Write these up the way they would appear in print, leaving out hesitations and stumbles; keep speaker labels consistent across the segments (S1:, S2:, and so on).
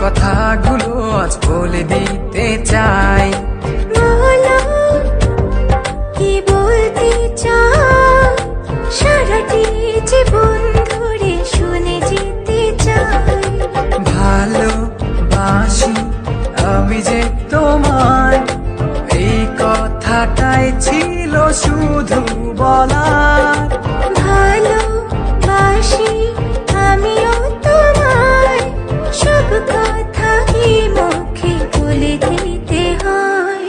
S1: কথাগুলো আজ বলে দিতে চাই।
S2: বলো কি বলতে চাও, সারাটি জীবন ধরে শুনে যেতে চাই।
S1: ভালোবাসি আমি যে তোমায়, এই কথাটাই ছিল শুধু বলার।
S2: ভালোবাসি আমিও তোমায়, সব কথা কি মুখে বলে দিতে হয়।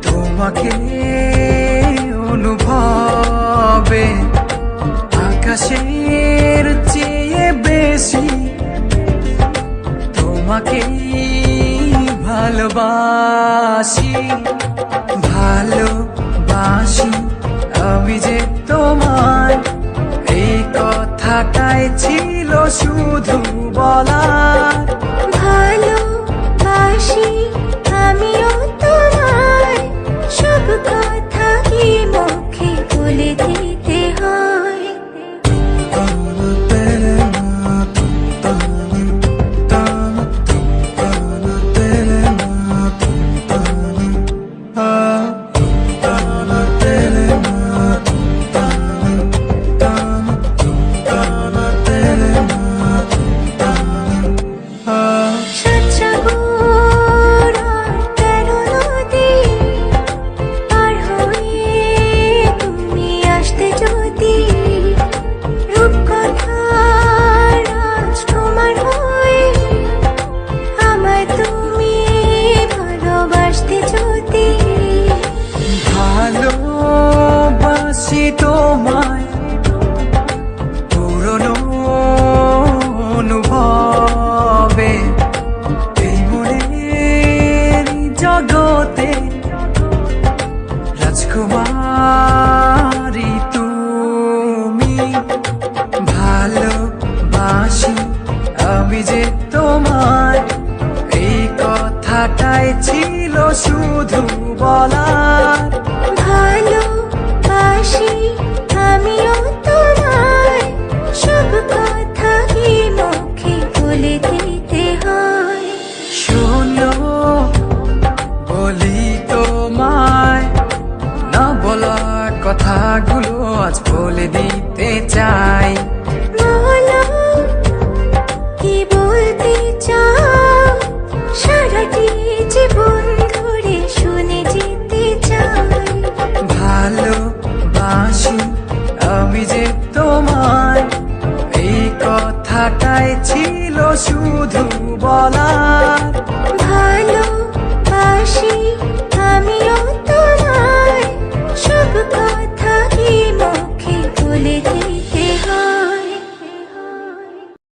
S1: তোমাকে অনুভবে আকাশের চেয়ে বেশি তোমাকে ভালোবাসি। ভালোবাসি আমি যে তোমায়, এই কথাটাই ছিল শুধু বলার।
S2: ভালোবাসি আমিও তোমায়, সব কথা কি মুখে বলে দিতে হয়।
S1: ভালোবাসি তোমায় পুরনো অনুভবে, এই মনের জগতে রাজকুমারী তুমি। ভালোবাসি আমি যে তোমায়, এই কথাটাই ছিল শুধু বলার।
S2: ভালোবাসি আমিও তোমায়, সব কথা কি মুখে বলে দিতে হয়।
S1: শোনো বলি তোমায়, না বলা কথাগুলো আজ বলে দিতে চাই।